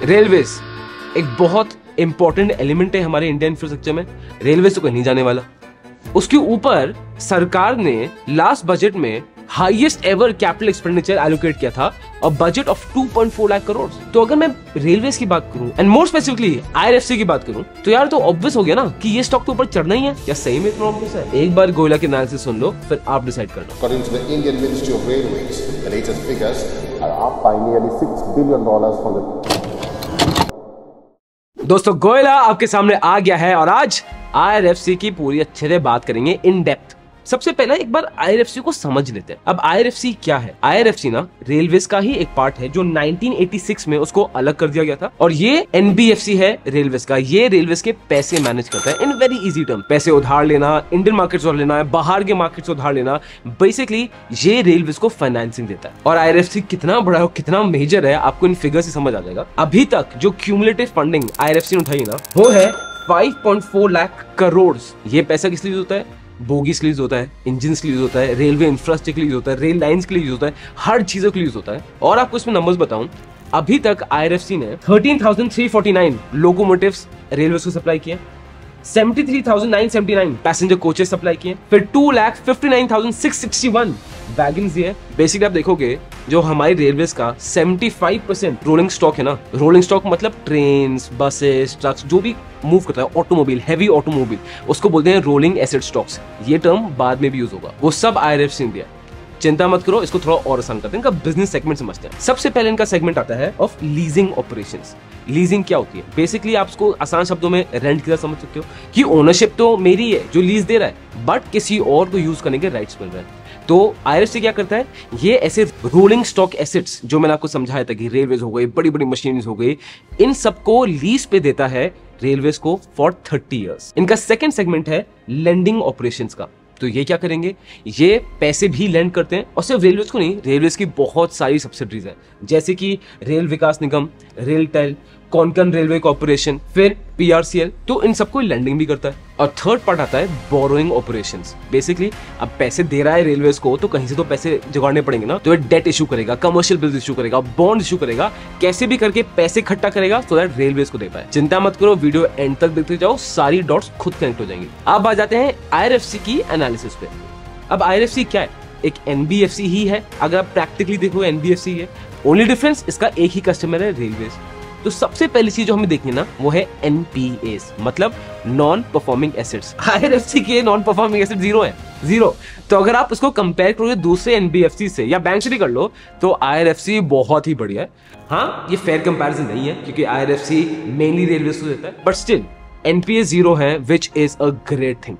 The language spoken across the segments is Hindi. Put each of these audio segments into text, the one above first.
रेलवेज एक बहुत इंपॉर्टेंट एलिमेंट है हमारे इंडियन इंफ्रास्ट्रक्चर में। रेलवेज तो कहीं नहीं जाने वाला। उसके ऊपर सरकार ने लास्ट बजट में highest ever capital expenditure allocate किया था, a budget of 2.4 lakh crore. तो अगर मैं रेलवेज की बात करूं एंड मोर स्पेसिफिकली आईआरएफसी की बात करूं तो यार तो ऑब्वियस हो गया ना कि ये स्टॉक तो ऊपर चढ़ना ही है। या सही में इतना ऑब्वियस है? एक बार गोयला के एनालिसिस सुन लो, फिर आप डिसाइड कर लो। According to the Indian Ministry of Railways, the latest figures are up by nearly $6 billion from the दोस्तों गोयला आपके सामने आ गया है और आज आईआरएफसी की पूरी अच्छे से बात करेंगे इन डेप्थ। सबसे पहले एक बार आईआरएफसी को समझ लेते हैं। अब आईआरएफसी क्या है? आईआरएफसी ना रेलवेज का ही एक पार्ट है जो 1986 में उसको अलग कर दिया गया था और ये एनबीएफसी है रेलवेज का। ये रेलवेज के पैसे मैनेज करता है इन वेरी इजी टर्म। पैसे उधार लेना, इंडियन मार्केट से उधार लेना, बाहर के मार्केट से उधार लेना, बेसिकली ये रेलवेज को फाइनेंसिंग देता है। और आईआरएफसी कितना बड़ा है, कितना मेजर है, आपको इन फिगर से समझ आ जाएगा। अभी तक जो क्यूमुलेटिव फंडिंग आईआरएफसी ने उठाई ना वो है 5.4 लाख करोड़। ये पैसा किस लिए होता है? बोगीज के लिए होता है, इंजन के लिए होता है, रेलवे इंफ्रास्ट्रक्चर के लिए होता है, रेल लाइंस के लिए होता है, हर चीजों के लिए होता है। और आपको इसमें नंबर्स बताऊं, अभी तक आईआरएफसी ने 13,349 लोकोमोटिव्स रेलवे को सप्लाई किए, 73,979 पैसेंजर कोचेस सप्लाई किए, फिर 2,59,661 वैगन दिए। बेसिकली आप देखोगे जो हमारी रेलवेज का 75% रोलिंग स्टॉक है ना, रोलिंग स्टॉक मतलब ट्रेन, बसेस, ट्रक्स, जो भी मूव करता है, ऑटोमोबाइल, हैवी ऑटोमोबाइल, उसको बोलते हैं रोलिंग एसेट स्टॉक्स। ये टर्म बाद में भी यूज होगा, वो सब आईआरएफसी ने दिया। चिंता मत करो, इसको थोड़ा और आसान करते हैं। इनका बिजनेस सेगमेंट समझते हैं। सबसे पहले इनका सेगमेंट आता है ऑफ लीजिंग ऑपरेशंस। लीजिंग क्या होती है? बेसिकली आप इसको आसान शब्दों में रेंट की तरह समझ सकते हो कि ओनरशिप तो मेरी है जो लीज दे रहा है, बट किसी और को यूज करने के राइट्स मिल रहे हैं। तो आईआरएफसी क्या करता है? ये ऐसे रोलिंग स्टॉक एसेट्स जो मैंने आपको समझाया था कि रेलवेज हो गई, बड़ी बड़ी मशीनरीज हो गई, इन सबको लीज पे देता है रेलवेज को फॉर 30 ईयर्स। इनका सेकंड सेगमेंट है लेंडिंग ऑपरेशंस का। तो ये क्या करेंगे? ये पैसे भी लेंड करते हैं और सिर्फ रेलवेज को नहीं, रेलवेज की बहुत सारी सब्सिडरीज हैं जैसे कि रेल विकास निगम, रेलटेल, कोंकण रेलवे कॉर्पोरेशन, फिर पीआरसीएल। तो इन सबको लेंडिंग भी करता है। और थर्ड पार्ट आता है बोरोइंग ऑपरेशंस। बेसिकली अब पैसे दे रहा है रेलवेज को तो कहीं से तो पैसे जुगाड़ने पड़ेंगे ना, तो ये डेट इशू करेगा, कमर्शियल बिल्स इशू करेगा, बॉन्ड इशू करेगा, कैसे भी करके पैसे इकट्ठा करेगा सो दैट रेलवेज को दे पाए। चिंता मत करो, वीडियो एंड तक देखते जाओ, सारी डॉट्स खुद कनेक्ट हो जाएंगी। अब आ जाते हैं आईआरएफसी की एनालिसिस पे। अब आईआरएफसी क्या है? एक एनबीएफसी ही है। अगर आप प्रैक्टिकली देखो एनबीएफसी है, ओनली डिफरेंस इसका एक ही कस्टमर है, रेलवेज। तो सबसे पहली चीज जो हमें देखनी है ना वो है एनपीएस, मतलब नॉन परफॉर्मिंग एसेट्स। आईआरएफसी के नॉन परफॉर्मिंग एसेट जीरो है, जीरो। तो अगर आप उसको कंपेयर करोगे दूसरे एनबीएफसी से या बैंक से भी कर लो तो आईआरएफसी बहुत ही बढ़िया है। हाँ, ये फेयर कंपैरिजन नहीं है क्योंकि आईआरएफसी मेनली रेलवे को देता है, बट स्टिल एनपीएस जीरो है, which is a great thing.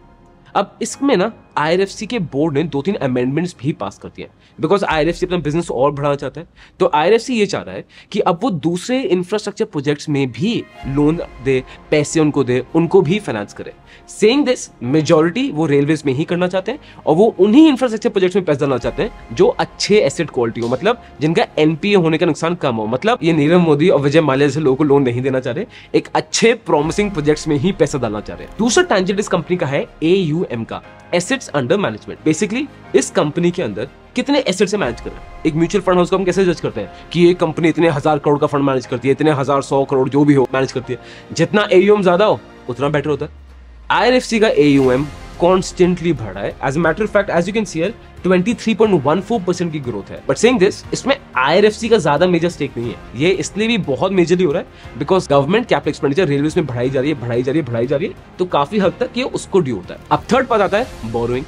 अब इसमें ना आईआरएफसी के बोर्ड ने 2-3 अमेंडमेंट्स भी पास कर दिए बिकॉज आईआरएफसी अपना बिजनेस और बढ़ाना चाहता है। तो आईआरएफसी ये चाह रहा है कि अब वो दूसरे इंफ्रास्ट्रक्चर प्रोजेक्ट्स में भी लोन दे, पैसे उनको दे, उनको भी फाइनेंस करे। सेइंग दिस, मेजॉरिटी वो रेलवेज में ही करना चाहते हैं और वो उन्हीं इंफ्रास्ट्रक्चर प्रोजेक्ट्स में पैसा डालना चाहते हैं जो अच्छे एसेट क्वालिटी हो, मतलब जिनका एनपीए होने का नुकसान कम हो। मतलब ये नीरव मोदी और विजय माल्या जैसे लोगों को लोन नहीं देना चाह रहे, एक अच्छे प्रॉमिसिंग प्रोजेक्ट्स में ही पैसा डालना चाह रहे हैं। दूसरा टैंजेंट इस कंपनी का है एयूएम का, एसेट्स अंडर मैनेजमेंट। बेसिकली इस कंपनी के अंदर कितने एसेट से मैनेज कर रहे हैं। एक म्यूचुअल फंड हाउस को हम कैसे जज करते हैं कि ये कंपनी इतने 1000 करोड़ का फंड मैनेज करती है, इतने 1000-100 करोड़ जो भी हो मैनेज करती है। जितना एयूएम ज्यादा हो उतना बेटर होता है। आईआरएफसी का एयूएम कॉन्स्टेंटली बढ़ रहा है। As a matter of fact, as you can see here 23.14% की ग्रोथ है। बट सेइंग दिस, इसमें आईआरएफसी का ज्यादा मेजर स्टेक नहीं है। ये इसलिए भी बहुत मेजरली हो रहा है because government capital expenditure railways में बढ़ाई जा रही है, तो काफी हद तक ये उसको ड्यू होता है। अब थर्ड पार्ट आता है बोरोइंग।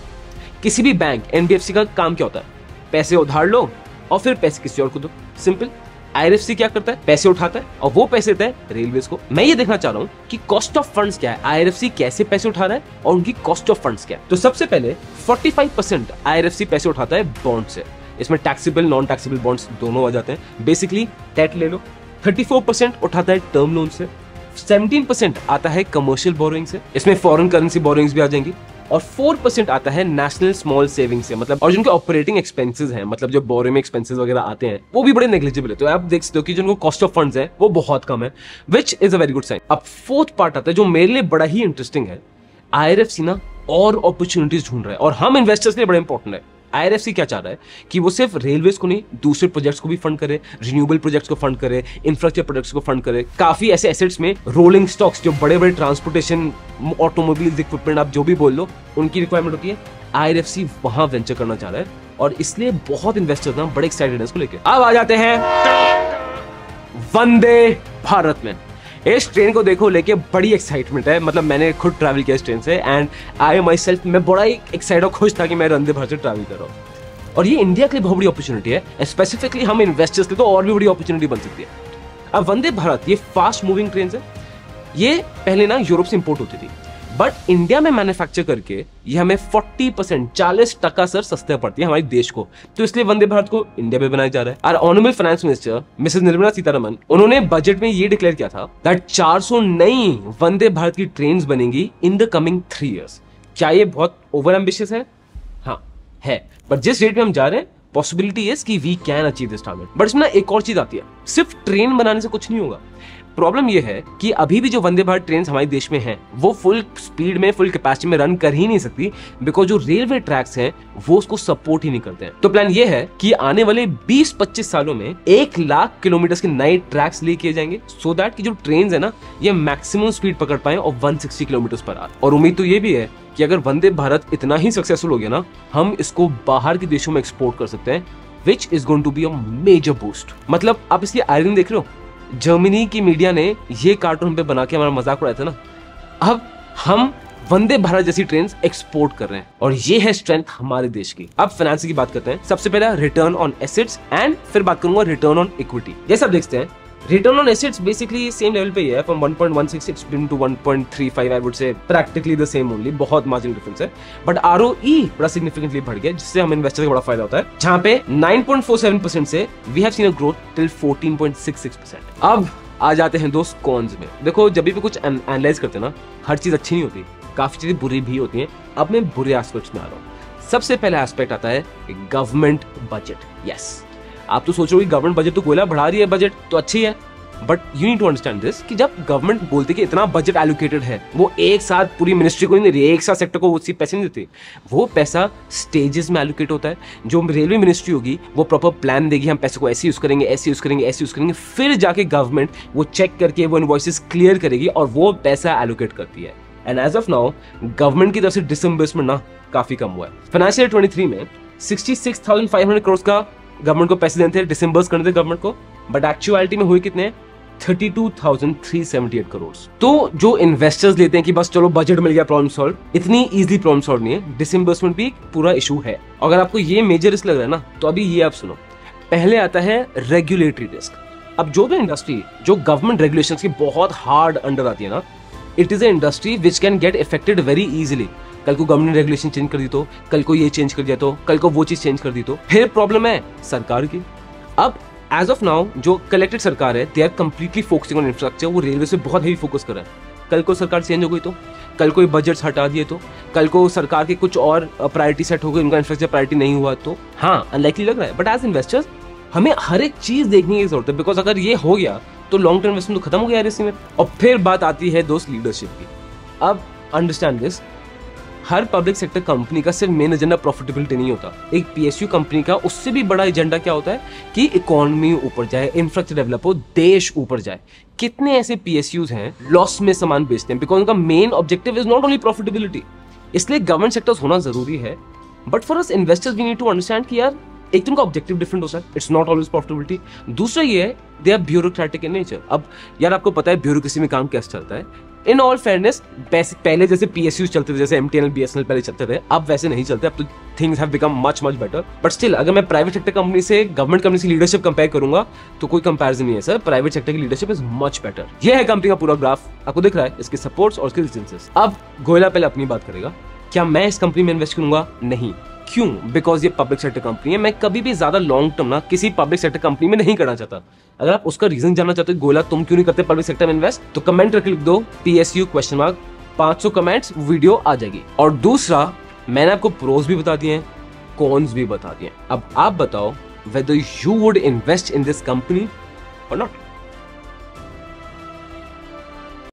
किसी भी बैंक, एनबीएफसी का काम क्या होता है? पैसे उधार लो और फिर पैसे किसी और को दो, सिंपल। आईआरएफसी क्या करता है? पैसे उठाता है और वो पैसे देता है रेलवेज को। मैं ये देखना चाह रहा हूँ कि कॉस्ट ऑफ फंड्स क्या है, आईआरएफसी कैसे पैसे उठा रहा है और उनकी कॉस्ट ऑफ फंड्स क्या है। तो सबसे पहले 45% आईआरएफसी पैसे उठाता है बॉन्ड से। इसमें टैक्सेबल, नॉन टैक्सेबल बॉन्ड्स दोनों आ जाते हैं। बेसिकली डेट ले लो। 34% उठाता है टर्म लोन से, 17% आता है कमर्शियल बोरोइंग से, इसमें फॉरेन करेंसी बोरोइंग्स भी आ जाएंगी, और 4% आता है नेशनल स्मॉल सेविंग से। मतलब और जिनके ऑपरेटिंग एक्सपेंसेस हैं, मतलब जो बोरोइंग एक्सपेंसेस वगैरह आते हैं, वो भी बड़े नेग्लिजिबल है। तो आप देख सकते हो कि जिनको कॉस्ट ऑफ फंड्स है वो बहुत कम है, which is a very good sign. अब फोर्थ पार्ट आता है जो मेरे लिए बड़ा ही इंटरेस्टिंग है। आईआरएफसी ना और अपॉर्चुनिटीज ढूंढ रहा है और हम इन्वेस्टर्स के लिए बड़ा इंपॉर्टेंट है। IRFC क्या चाह रहा है कि वो सिर्फ रेलवेज को नहीं, दूसरे प्रोजेक्ट्स को भी फंड करे, रिन्यूएबल प्रोजेक्ट्स को फंड करे, इंफ्रास्ट्रक्चर प्रोजेक्ट्स को फंड करे। काफी ऐसे एसेट्स में रोलिंग स्टॉक्स, जो बड़े बड़े ट्रांसपोर्टेशन, ऑटोमोबाइल्स, इक्विपमेंट, आप जो भी बोल लो, उनकी रिक्वायरमेंट होती है। IRFC वहां वेंचर करना चाह रहा है और इसलिए बहुत इन्वेस्टर्स ना बड़े एक्साइटेड हैं इसको लेकर। अब आ जाते हैं वंदे भारत में। इस ट्रेन को देखो लेके बड़ी एक्साइटमेंट है, मतलब मैंने खुद ट्रैवल किया इस ट्रेन से एंड आई माई सेल्फ, मैं बड़ा ही एक्साइटेड और खुश था कि मैं वंदे भारत से ट्रैवल कर रहा हूँ। और ये इंडिया के लिए बहुत बड़ी अपॉर्चुनिटी है, स्पेसिफिकली हम इन्वेस्टर्स के लिए तो और भी बड़ी अपॉर्चुनिटी बन सकती है। अब वंदे भारत ये फास्ट मूविंग ट्रेन है, ये पहले ना यूरोप से इंपोर्ट होती थी, बट इंडिया में मैन्युफैक्चर करके ये हमें 40%, 40% सर सस्ते पड़ती है हमारे देश को। तो इसलिए वंदे भारत को इंडिया में बनाया जा रहा है। और honourable finance minister Mrs Nirmala Sitharaman, उन्होंने बजट में ये डिक्लेयर किया था दैट 400 नई वंदे भारत की ट्रेन्स बनेंगी इन द कमिंग 3 years। क्या ये बहुत ओवर एम्बिशियस है? हाँ है, बट जिस रेट में हम जा रहे हैं पॉसिबिलिटी इज कि we can achieve this target. But इसमें एक और चीज आती है, सिर्फ ट्रेन बनाने से कुछ नहीं होगा। प्रॉब्लम यह है कि अभी भी जो वंदे भारत ट्रेन हमारे देश में हैं, वो फुल स्पीड में, फुल कैपेसिटी में रन कर ही नहीं सकती, बिकॉज जो रेलवे ट्रैक्स हैं वो उसको सपोर्ट ही नहीं करते हैं। तो प्लान ये है कि आने वाले 20-25 सालों में 1 लाख किलोमीटर के नए ट्रैक्स ले किए जाएंगे, सो दैट कि जो ट्रेन है ना ये मैक्सिमम स्पीड पकड़ पाए और 160 किलोमीटर पर आवर। और उम्मीद तो ये भी है कि अगर वंदे भारत इतना ही सक्सेसफुल हो गया ना, हम इसको बाहर के देशों में एक्सपोर्ट कर सकते हैं, which is going to be a major boost. मतलब आप इसकी आयरन देख रहे हो, जर्मनी की मीडिया ने ये कार्टून पे बना के हमारा मजाक उड़ाया था ना, अब हम वंदे भारत जैसी ट्रेन एक्सपोर्ट कर रहे हैं और ये है स्ट्रेंथ हमारे देश की। अब फाइनेंस की बात करते हैं। सबसे पहला रिटर्न ऑन एसेट्स एंड फिर बात करूंगा रिटर्न ऑन इक्विटी। जैसे आप देखते हैं return on assets basically same level पे ही है, from 1.16 to 1.35 I would say practically the same only, बहुत मार्जिनल डिफरेंस है। बट ROE बड़ा सिग्निफिकेंटली बढ़ गया, जिससे हम इन्वेस्टर को बड़ा फायदा होता है, जहां पे 9.47% से we have seen a growth till 14.66%। अब आ जाते हैं दोस्त कॉन्स में। देखो जब भी कुछ एनालाइज करते हैं ना, हर चीज अच्छी नहीं होती, काफी चीजें बुरी भी होती हैं। अब मैं बुरे एस्पेक्ट्स में आ रहा हूँ। सबसे पहला एस्पेक्ट आता है गवर्नमेंट बजट। यस, आप तो सोच रहे हो कि गवर्नमेंट बजट तो गोला बढ़ा रही है, बजट तो अच्छी है, but you need to understand this कि जब गवर्नमेंट बोलती है कि इतना बजट एलोकेटेड है, वो एक साथ पूरी मिनिस्ट्री को नहीं दे रही है, एक साथ सेक्टर को उसी पैसे नहीं देती, वो पैसा स्टेजेस में एलोकेट होता है। जो रेलवे मिनिस्ट्री होगी वो प्रॉपर प्लान देगी, हम पैसे को ऐसे यूज करेंगे, ऐसे यूज करेंगे, ऐसे यूज करेंगे, फिर जाके गवर्नमेंट वो चेक करके वो इनवॉइसेस क्लियर करेगी और वो पैसा एलोकेट करती है। And as of now government की तरफ से डिसइंबर्समेंट ना काफी कम हुआ है। फाइनेंशियल 23 में 66,500 करोड़ का गवर्नमेंट को पैसे देते थे, डिसइंबर्स करने थे गवर्नमेंट को, बट एक्चुअलिटी में हुए कितने? 32,378 करोड़। तो जो इन्वेस्टर्स लेते हैं कि बस चलो बजट मिल गया प्रॉब्लम सॉल्व, इतनी इजीली प्रॉब्लम सॉल्व नहीं है। डिसइंबर्समेंट भी पूरा इशू है। अगर आपको ये मेजर रिस्क लग रहा है ना, तो अभी ये आप सुनो। पहले आता है रेगुलेटरी रिस्क। अब जो भी इंडस्ट्री जो गवर्नमेंट रेगुलेशंस की बहुत हार्ड अंडर आती है ना, it is a industry which can get affected very easily. कल को गवर्नमेंट रेगुलेशन चेंज कर दी तो, कल को ये चेंज कर दिया तो, कल को वो चीज चेंज कर दी तो फिर प्रॉब्लम है सरकार की। अब एज ऑफ नाउ जो कलेक्टेड सरकार है, they are completely focusing on infrastructure, वो रेलवे से बहुत हेवी फोकस कर रहा है। कल को सरकार चेंज हो गई तो, कल को बजट्स हटा दिए तो, कल को सरकार के कुछ और प्रायोरिटी सेट हो गई, उनका इंफ्रास्ट्रक्चर प्रायोरिटी नहीं हुआ तो, हाँ अनलाइकली लग रहा है। बट एज इन्वेस्टर्स हमें हर एक चीज देखने की जरूरत है, बिकॉज अगर ये हो गया तो लॉन्ग टर्म इन्वेस्टमेंट तो खत्म हो गया इसी में। और फिर बात आती है दोस्त लीडरशिप की। अब understand this, her public sector company का सिर्फ मेन एजेंडा प्रॉफिटेबिलिटी नहीं होता। एक PSU कंपनी का उससे भी बड़ा एजेंडा क्या होता है कि इकोनॉमी ऊपर जाए, इंफ्रास्ट्रक्चर डेवलप हो, देश ऊपर जाए। कितने ऐसे PSUs हैं लॉस में सामान बेचते हैं, बिकॉज उनका main objective is not only profitability. इसलिए गवर्नमेंट सेक्टर्स होना जरूरी है, but for us investors we need to understand कि यार एक तो उनका ऑब्जेक्टिव डिफरेंट हो सकता है, इट्स नॉट ऑलवेज प्रॉफिटेबिलिटी। दूसरा ये है they are bureaucratic in nature. अब यार आपको पता है ब्यूरोक्रेसी में काम कैसे चलता है। इन ऑल फेयरनेस, पहले जैसे PSUs चलते थे, जैसे MTNL BSNL पहले चलते थे, अब वैसे नहीं चलते। अब तो things have become much better. But still अगर मैं प्राइवेट सेक्टर कंपनी से गवर्नमेंट कंपनी की लीडरशिप कंपेयर करूंगा तो कोई कंपैरिजन नहीं है सर। प्राइवेट सेक्टर की लीडरशिप इज मच बेटर। ये है कंपनी का पूरा ग्राफ, आपको दिख रहा है, इसके सपोर्ट्स और इसके रेजिस्टेंसेस। अब गोयला पहले अपनी बात करेगा, क्या मैं इस कंपनी में इन्वेस्ट करूंगा? नहीं। क्यों? बिकॉज ये पब्लिक सेक्टर कंपनी है। मैं कभी भी ज्यादा लॉन्ग टर्म ना किसी पब्लिक सेक्टर कंपनी में नहीं करना चाहता। अगर आप उसका रीजन जानना चाहते हो गोयला तुम क्यों नहीं करते पब्लिक सेक्टर में इन्वेस्ट, तो कमेंट करके लिख दो PSU question mark, 500 comments, video आ जाएगी। और दूसरा, मैंने आपको प्रोज भी बता दिए हैं, कॉन्स भी बता दिए हैं। अब आप बताओ whether you would invest in this company or not.